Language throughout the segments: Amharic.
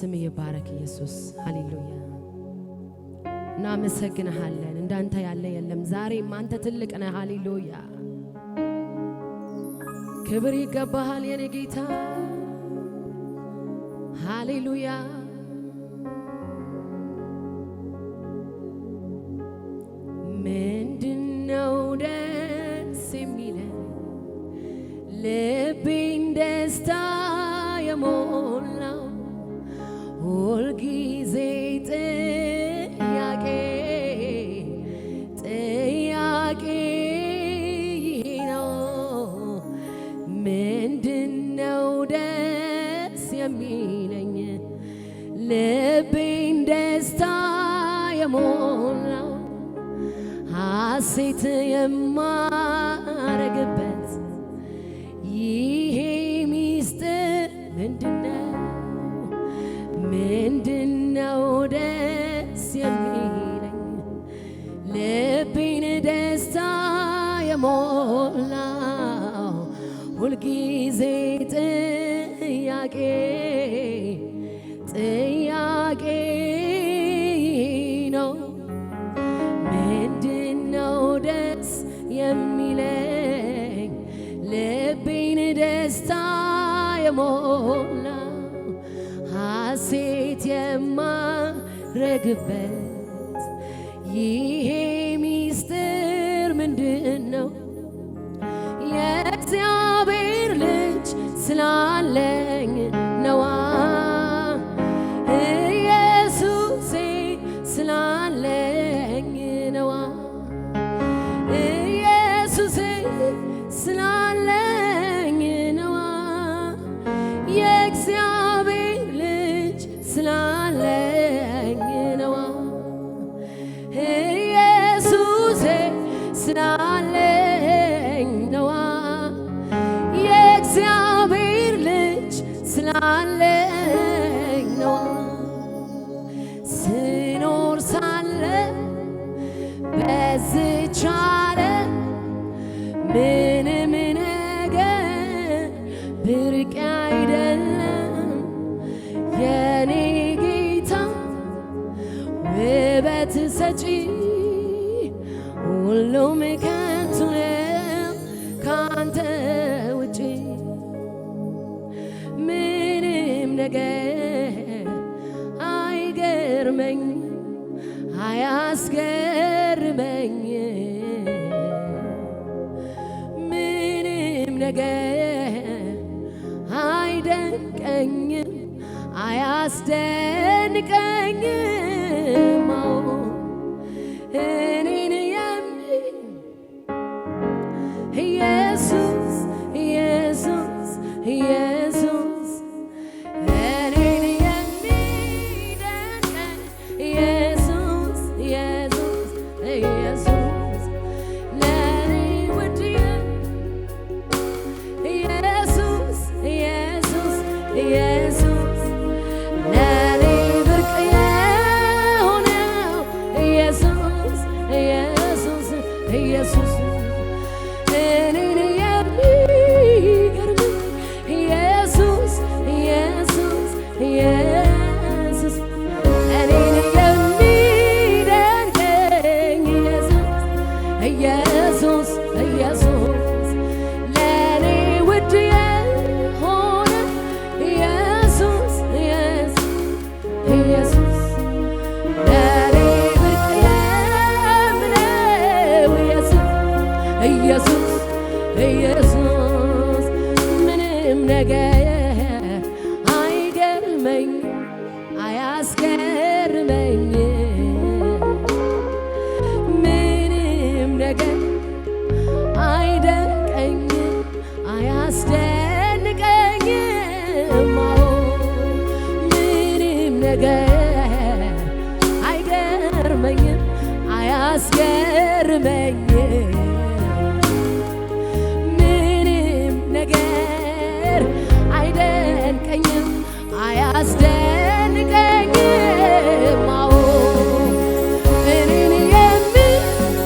ስምህ ይባረክ ኢየሱስ። ሃሌሉያ እናመሰግንሃለን። እንዳንተ ያለ የለም። ዛሬም አንተ ትልቅ ነህ። ሃሌሉያ ክብር ይገባሃል የኔ ጌታ። ሃሌሉያ ምንድነው ደስ የሚለን ልቤን ደስታ የሞላው ሁልጊዜ ጥያቄ ነው። ምንድነው ደስ የሚለኝ ልቤን ደስታ የሞላው ሐሴት የማረግበት ይሄ ሚስጥር ምንድነው? ምንድነው ደስ የሚለኝ ልቤን ደስታ የሞላው ሁልጊዜ ጥያቄ ነው። ምንድነው ደስ የሚለኝ ልቤን ደስታ የሞላው ሐሴት የማረግበት ይሄ ሚስጥር ምንድነው? የእግዚአብሔር ልጅ ስላለኝ ነዋ። ኢየሱሴ ስላለኝ ነዋ። ኢየሱሴ ስላለኝ ነዋ። የእግዚአብሔር ልጅ ስላለኝ ነዋ። ኢየሱሴ ስላለኝ ነዋ። የእግዚአብሔር ልጅ ስላለኝ ነዋ። ስኖር ሳለ በዚች ዓለም ምንም ነገር ብርቅ አይደለም። የኔ ጌታ ውበት ሰጪ ሁሉም ከንቱ ነው ካንተ ውጪ። ምንም ነገር አይገርመኝ አያስገርመኝ። ምንም ነገር አይደንቀኝም አያስደንቀኝም። እኔን የሚል ኢየሱስ ኢየሱስ ኢየሱስ እኔን የሚደንቀኝ ኢየሱስ ኢየሱስ ኢየሱስ ለኔ ውድ ኢየሱስ ኢየሱስ ኢየሱስ ለኔ ብርቅ የሆነው ኢየሱስ ኢየሱስ ኢየሱስ እኔን የሚገርመኝ ኢየሱስ ኢየሱስ ኢየሱስ እኔን የሚደንቀኝ ኢየሱስ ኢየሱስ ለኔ ውድ የሆነ ኢየሱስ ኢየሱስ ለኔ ብርቅ የምለው ኢየሱስ ኢየሱስ ምንም ነገር አይገርመኝ አያስገርመኝ። ምንም ነገር አይደንቀኝ አያስደንቀኝም። ምንም ነገር አይገርመኝም አያስገርመኝም። ምንም ነገር አይደንቀኝም አያስደንቀኝም። እኔን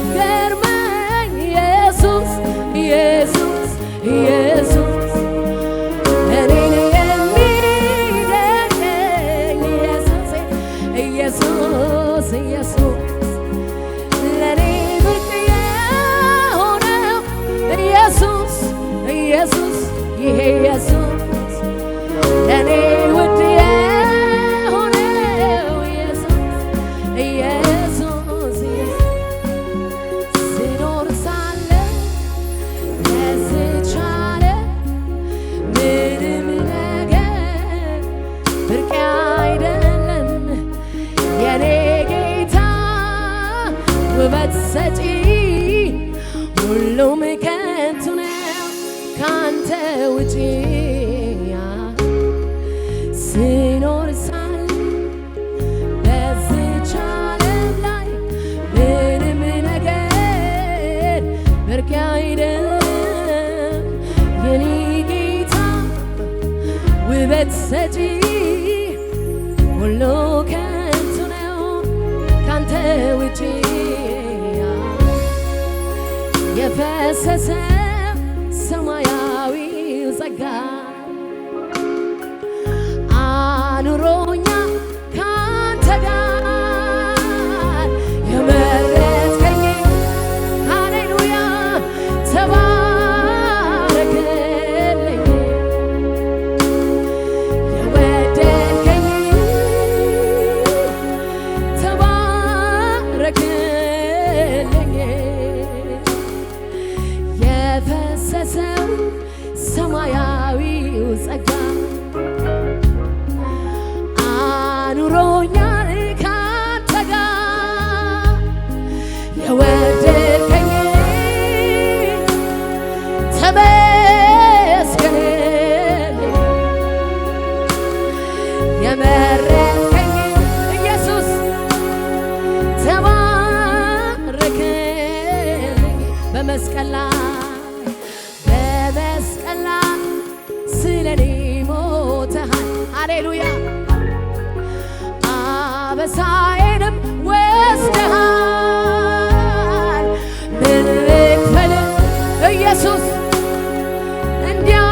የሚገርመኝ ኢየሱስ ኢየሱስ ኢየሱስ እኔን የሚደንቀኝ የኔ ጌታ ውበት ሰጪ ሁሉም ከንቱ ነው ካንተ ውጪ ስኖር ሳል በዚች ዓለም ላይ ምንም ነገር ብርቅ አይደለም የኔ ጌታ ውበት ሰጪ ሁሉ ከንቱ ነው ካንተ ውጪ የፈሰሰ ሰማያዊው ጸጋ አኑሮኛ ካንተ ጋር የመረጥከኝ ሃሌሉያ ተባረክልኝ የወደድከኝ ተባረክልኝ የፈሰሰው ሰማያዊው ጸጋ አኑሮኛል ካንተ ጋር የወደድከኝ ተመስገንልኝ የመረጥከኝ ኢየሱስ ተባረክልኝ በመስቀል ላይ ስለኔ ሞተሃል ሃሌሉያ አበሳዬንም ወስደሃል ምን ልክፈል ኢየሱስ እንዲያው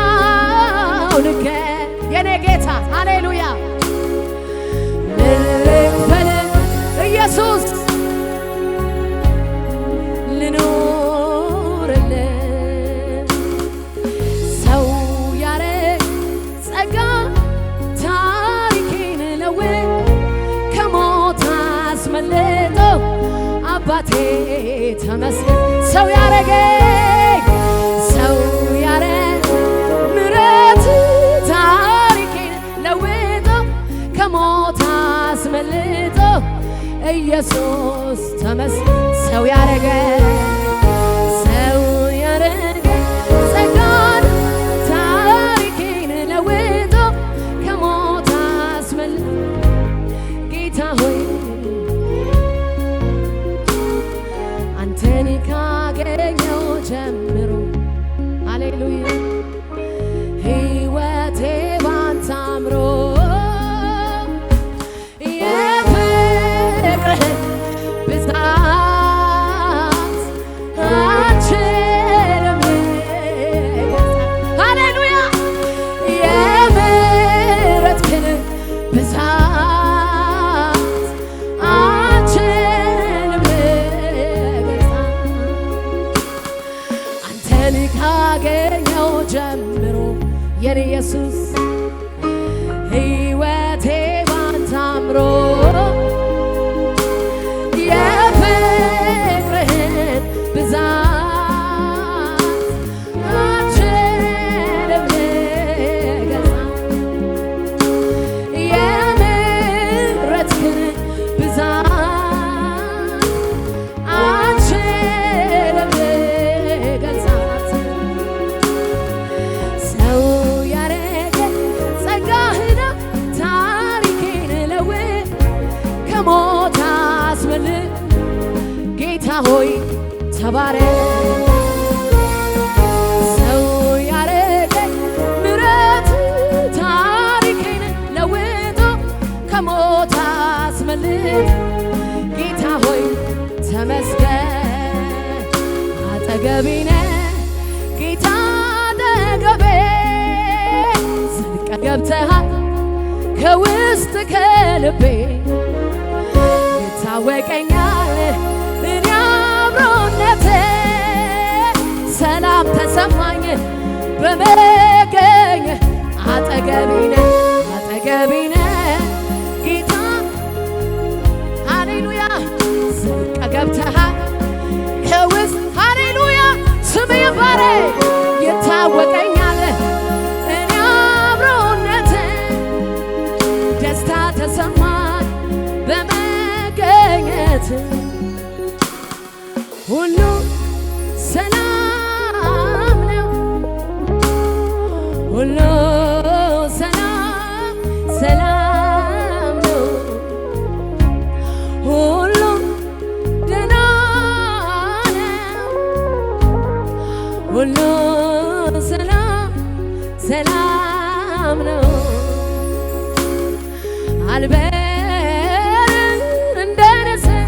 ንገር የኔ ጌታ ሃሌሉያ ምን ልክፈል ኢየሱስ ልኖርልህ ሰው ያረግ ጸጋ ታሪኬን ለውጥ ከሞት አስመልጦ አባቴ ተመስገን ሰው ያረገኝ ሰው ያረግ ምሕረት ታሪኬን ለውጦ ከሞት አስመልጦ ኢየሱስ ተመስገን ሰው ያረገኝ ሰው ያረገኝ ጸጋን ታሪኬን ለውጦ ከሞት አስመልጦ ጌታ ሆይ አንተን ካገኘው ጀምሮ ሃሌሉያ ሕይወቴ ባንተ አምሮ የፍቅርህን ብዛት አልችልም ሃሌሉያ የምሕረትህን ብዛት አልችልም አንተን ካገኘው ጀምሮ የኔ ኢየሱስ ሕይወቴ ባንተ አምሮ የፍቅርህን ብዛት አልችልም ልገልጻት የምሕረትህን ብዛት አልችልም ልገልጻት ሰው ያረገ ጸጋህን ታሪኬን ለውጥ ከሞት አስመልጥ ጌታ ሆይ ተባረክ ሰው ያረገኝ ምሕረት ታሪኬን ለውጦ ከሞት አስመልጥ ጌታ ሆይ ተመስገን አጠገቤ ነህ ጌታ አጠገቤ ዘልቀህ ገብተሃል ከውስጥ ከልቤ ይታወቀኛል እኔ አብሮነቴ ሰላም ተሰማኝ በመገኘህ አጠገቤ ነህ ጌታ ሃሌሉያ ዘልቀህ ገብተሃል ከውስጥ ሃሌሉያ ስምህ ይባረክ ይታወቀኛል እኔ አብሮነቴ ደስታ ተሰማኝ በመገኘህ በጎነት ሁሉ ሰላም ነው ሁሉ ሰላም ሰላም ነው ሁሉ ደህና ነው ሁሉ ሰላም ሰላም ነው አልበር እንደ ንስር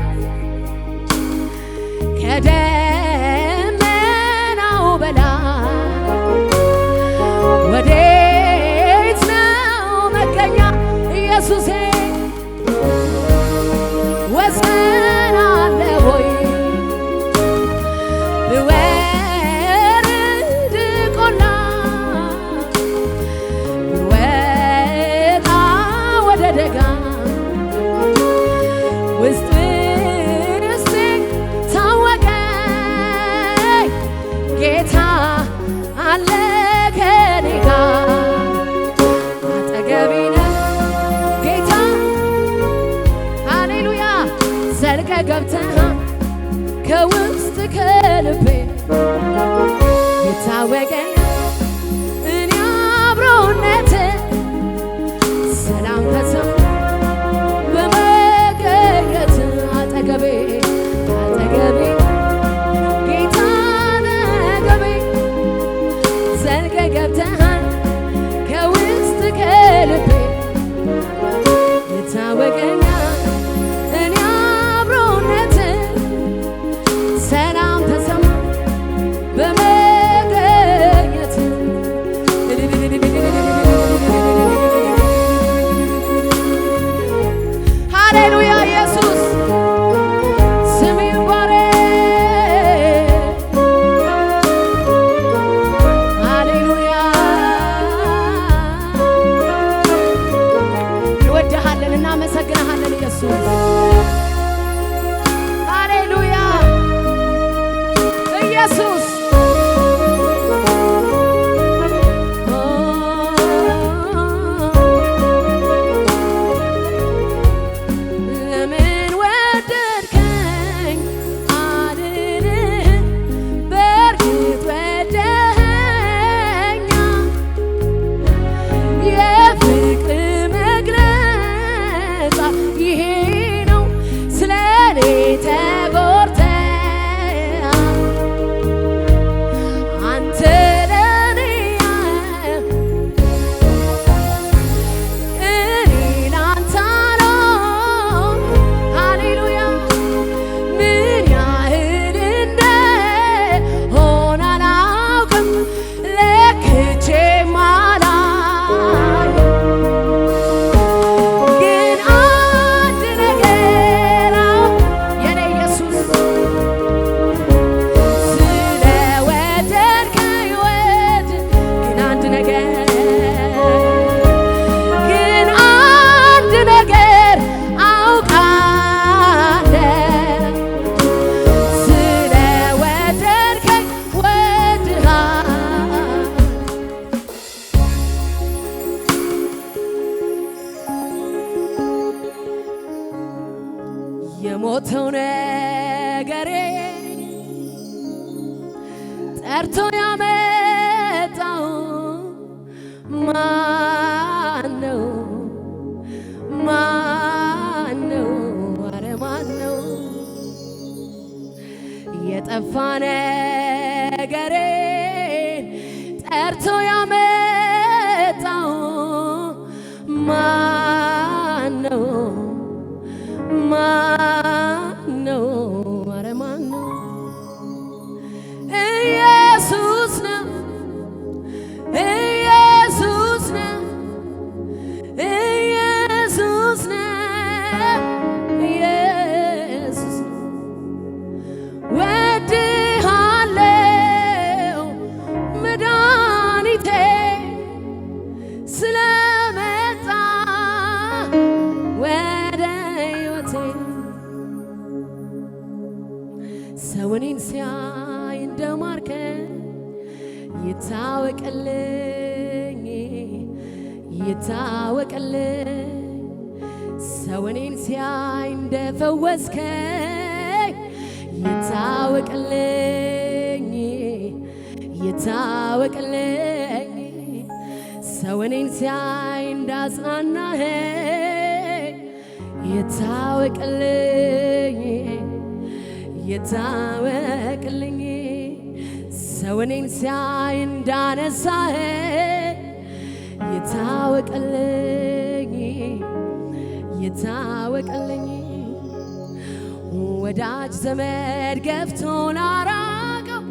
ከደመናው በላይ ወዴት ነው መገኛ ኢየሱሴ ወሰን አለ ሆይ ብወርድ ቆላ ብወጣ ወደ ደጋ ውስጥ ውስጤ ታወቀኝ ጌታ አለ ከኔ ጋር አጠገቤ ነው ጌታ ሃሌሉያ ዘልቀህ ገብተሃል ከውስጥ ከልቤ የታወቀኝ እኔ አብሮነት ሰላም ተሰማ በመገኘት አጠገቤ አጠገቤ ጌታ አጠገቤ ዘልቀህ ገብተሃል ከውስጥ ከልቤ የታወቀኛል እኔ አብሮነት ሰላም ተሰማ በመገኘት ሃሌሉያ ኢየሱስ ስም ይባረክ ሃሌሉያ እንወድሃለን እናመሰግንሃለን ኢየሱስ ሃሌሉያ ኢየሱስ ለምን ወደድከኝ አልልህም በእርግጥ ወደኸኛል የፍቅር መግለጫ ይሄ ነው ስለኔ ተጎድተሃል አንተ ለኔ እኔ ላንተ አልሆንኩም ሃሌሉያ ምን ያህል እንደሆነ አላውቅም ለክቼም አላየሁም ግን አንድ ነገር የኔ ኢየሱስ ስለወደድከኝ ወድ ግን አንድ ነገር አውቃለሁ ስለወደድከኝ ወድሃል የሞተው ነገሬ ጠርቶ ያመጣው ማነው? ማነው? ኧረ ማነው? የጠፋ ነገሬን ጠርቶ ያመጣው ማነው? ማነው? ኧረ ማነው? ኢየሱስ ነው ኢየሱስ ነው ኢየሱስ ነው ኢየሱስ ነው ወድሃለው መድኃኒቴ ስለመጣ ወደ ሕይወቴ ሰው እኔን ሲያይ እንደማርከኝ ይታወቅልኝ ይታወቅልኝ ሰው እኔን ሲያይ እንደፈወስከኝ ይታወቅልኝ ይታወቅልኝ ሰው እኔን ሲያይ እንዳጽናናኸኝ ይታወቅልኝ ይታወቅልኝ ሰው እኔን ሲያይ እንዳነሳኸኝ ይታወቅልኝ ይታወቅልኝ ወዳጅ ዘመድ ገፍቶን አራቀው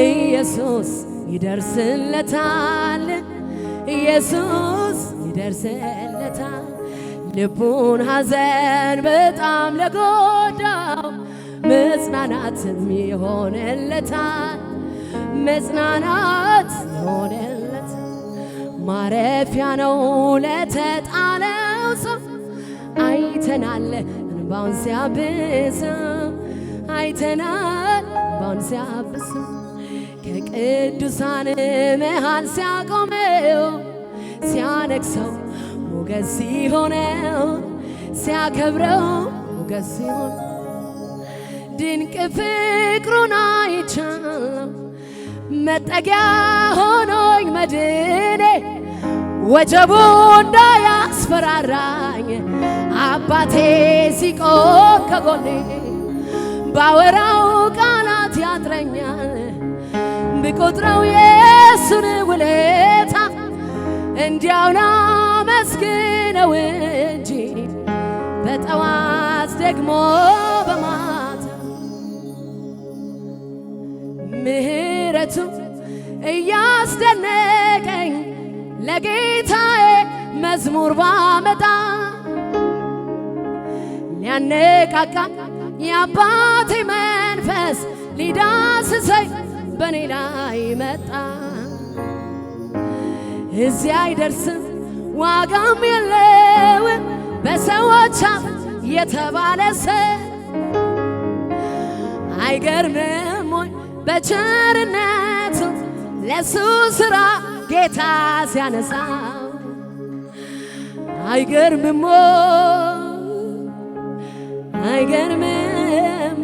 ኢየሱስ ይደርስለታል ኢየሱስ ይደርስለታል ልቡን ሐዘን በጣም ለጎዳው መጽናናትም ይሆንለታል መጽናናት ይሆንለታል ማረፊያ ነው ለተጣለው ሰው አይተናል እንባውን ሲያብስ አይተናል እንባውን ሲያብስ ከቅዱሳን መሃል ሲያቆመው ሲያነግሰው ሞገስ ሲሆነው ሲያከብረው ሞገስ ሲሆን ድንቅ ፍቅሩን አይቻለሁ መጠጊያ ሆኖኝ መድኔ ወጀቡ እንዳያስፈራራኝ አባቴ ሲቆም ከጎኔ ባወራው ቃላት ያጥረኛል ብቆጥረው የሱን ውለታ እንዲያው ላመስግነው እንጂ በጠዋት ደግሞ በማታ ምሕረቱ እያስደነቀኝ ለጌታዬ መዝሙር ባመጣ ሊያነቃቃ የአባቴ መንፈስ ሊዳስሰኝ በኔ ላይ መጣ እዚያ አይደርስም ዋጋም የለውም በሰዎች አፍ የተባለ ሰው አይገርምም ወይ በቸርነቱ ለሱ ሥራ ጌታ ሲያነሳው አይገርምም አይገርምም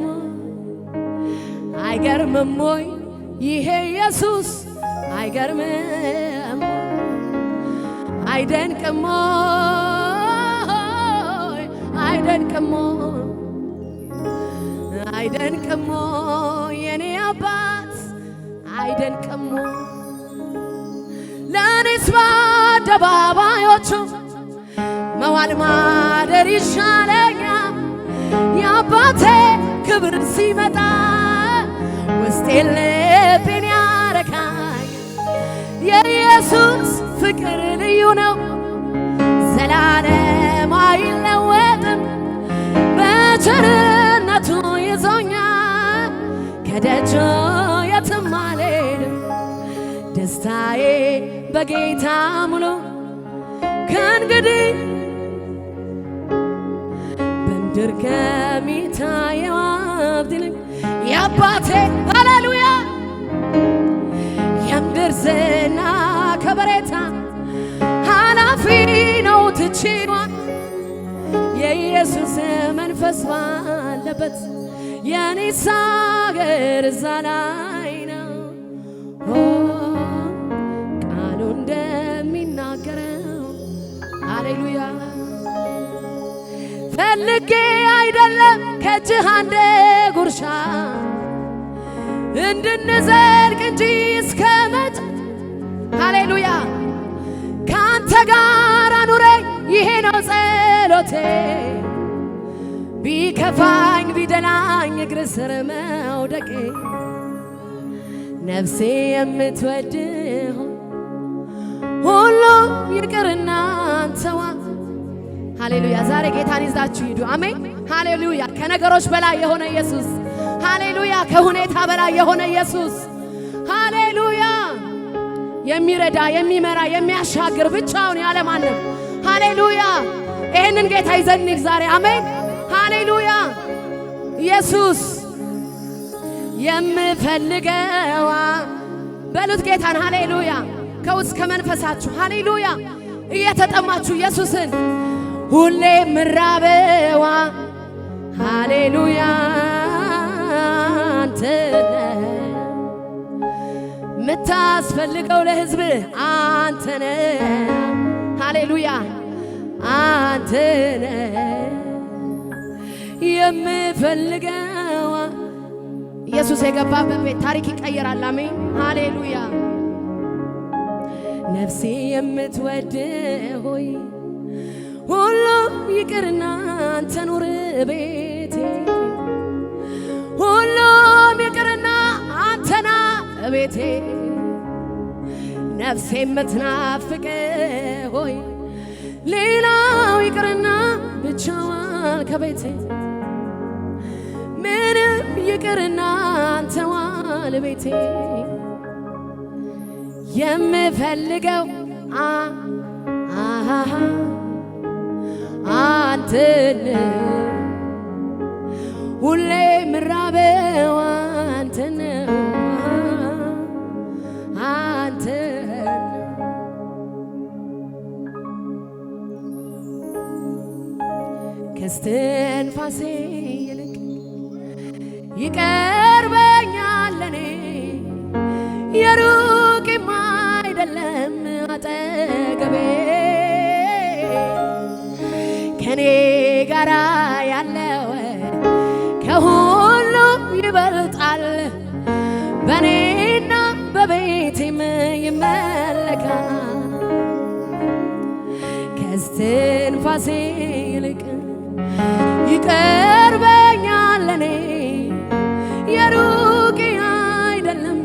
አይገርምም ወይ ይሄ ኢየሱስ አይገርምም አይደንቅም አይደንቅም አይደንቅም የኔ አባት አይደንቅም ለኔስ በአደባባዮቹ መዋል ማደር ይሻለኛል የአባቴ ክብር ሲመጣ ውስጤን ልቤን ያረካኝ የኢየሱስ ፍቅር ልዩ ነው ዘላለም አይለወጥም በቸርነቱ ይዞኛል ከደጁ የትም አልሄድም ደስታዬ በጌታ ሙሉ ከእንግዲህ በምድር ከሚታየው ሀብት ይልቅ የአባቴ ሃሌሉያ የምድር ዝና ከበሬታ ኃላፊ ነው ትችሏል የኢየሱስ መንፈስ ባለበት የኔስ አገር እዛ ላይ ነው ቃሉ እንደሚናገረው ሃሌሉያ ፈልጌ አይደለም ከእጅህ አንድ ጉርሻ እንድንዘልቅ እንጂ እስከ መቼ ሃሌሉያ ከአንተ ጋር አኑረኝ ይሄ ነው ጸሎቴ ቢከፋኝ ቢደላኝ እግር ስር መውደቄ ነፍሴ የምትወድህ ሁሉ ይቅርና አንተዋ ሃሌሉያ ዛሬ ጌታን ይዛችሁ ሂዱ አሜን ሃሌሉያ ከነገሮች በላይ የሆነ ኢየሱስ ሃሌሉያ ከሁኔታ በላይ የሆነ ኢየሱስ ሃሌሉያ የሚረዳ የሚመራ የሚያሻግር ብቻውን ያለ ማንም ሃሌሉያ ይሄንን ጌታ ይዘን ዛሬ አሜን ሃሌሉያ ኢየሱስ የምፈልገው በሉት ጌታን ሃሌሉያ ከውስጥ ከመንፈሳችሁ ሃሌሉያ እየተጠማችሁ ኢየሱስን ሁሌ ምራበዋ ሃሌሉያ አንተነ ምታስፈልገው ለሕዝብ አንተነ ሃሌሉያ አንተነ የምፈልገው ኢየሱስ የገባበት ቤት ታሪክ ይቀየራል። አሜን ሃሌሉያ። ነፍሴ የምትወድ ሆይ ሁሉም ይቅርና አንተ ኑር ቤቴ ሁሉም ይቅርና አንተና ቤቴ ነፍሴ የምትናፍቅ ሆይ ሌላው ይቅርና ብቻዋን ከቤቴ ምንም ይቅርና አንተዋል ቤቴ የምፈልገው አንተን ሁሌ ምራበው አንተን አንተን ከስትንፋሴ ይልቅ ይቀርበኛል ለኔ የሩቅም አይደለም አጠገቤ ከኔ ጋራ ያለው ከሁሉም ይበልጣል በኔና በቤቴም ይመለካል ከስትንፋሴ ይልቅ ይቀርበኛል ለኔ የሩቅ አይደለም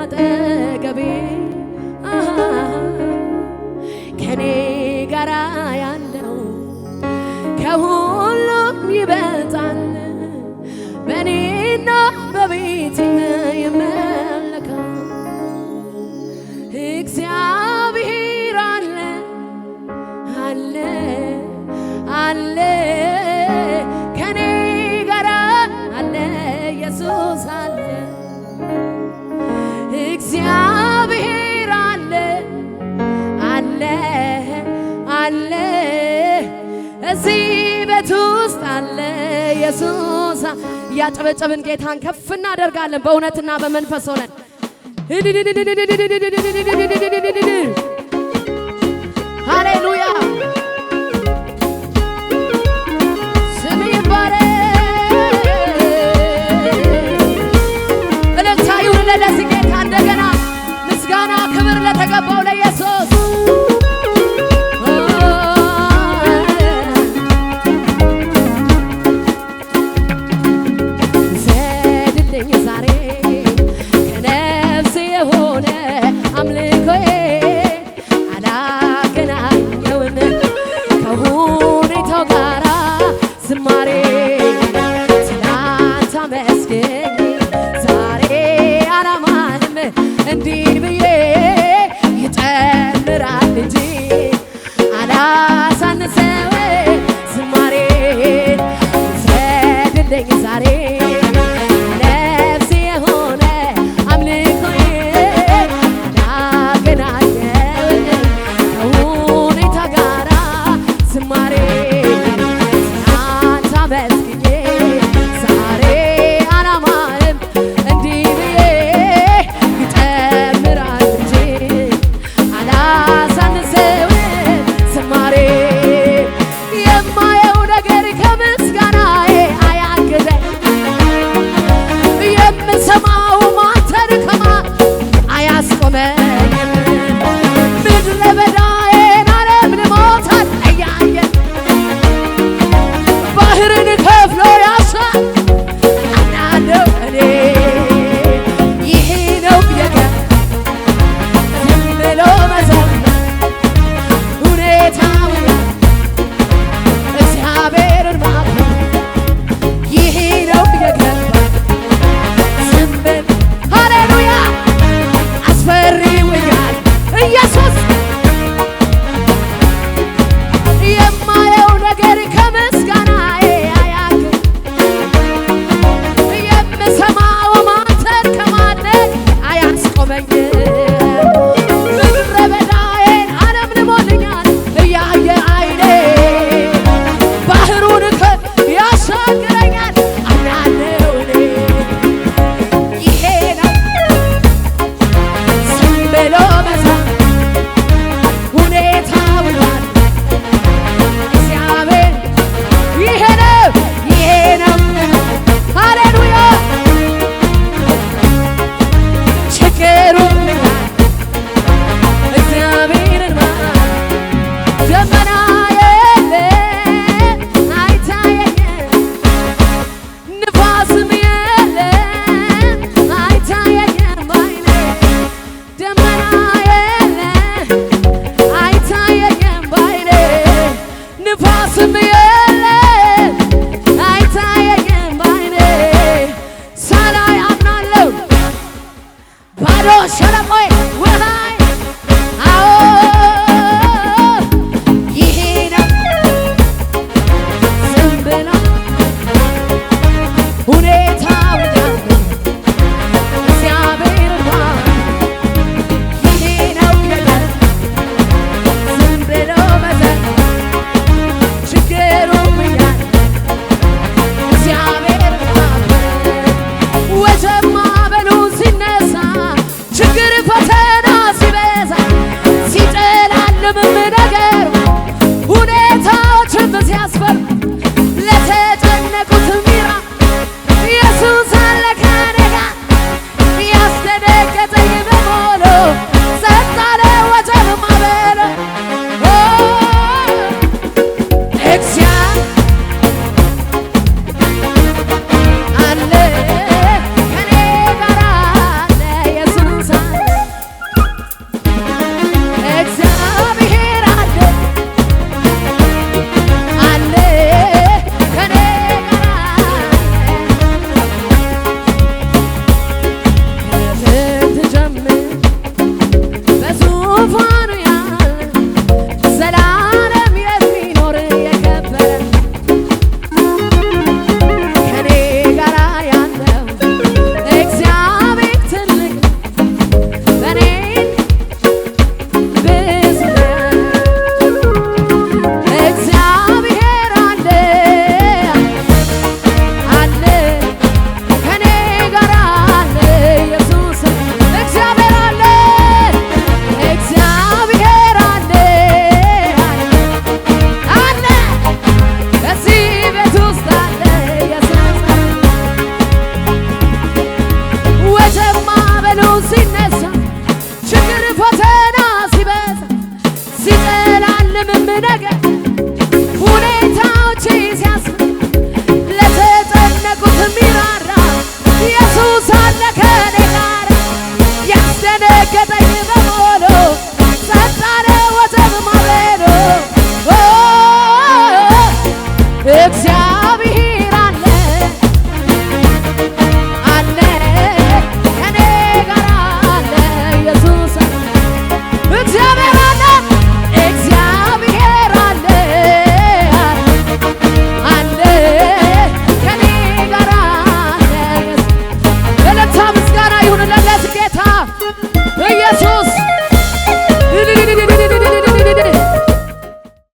አጠገቤ ከኔ ጋራ ያለው ከሁሉም ይበልጣል በኔና በቤቴ ይመለካል እግዚአብሔር አለ አለ አለ ከኔ ጋራ አለ ኢየሱስ አለ እግዚአብሔር አለ አለ አለ እዚህ ቤት ውስጥ አለ ኢየሱስ እያጨበጨብን ጌታን ከፍ እናደርጋለን በእውነትና በመንፈስ ሆነን ሃሌሉያ ስም ይባረክ እልልታ ይሁን ለዚህ ጌታ እንደገና ምስጋና ክብር ለተገባው ለኢየሱስ የማየው ነገር ከምን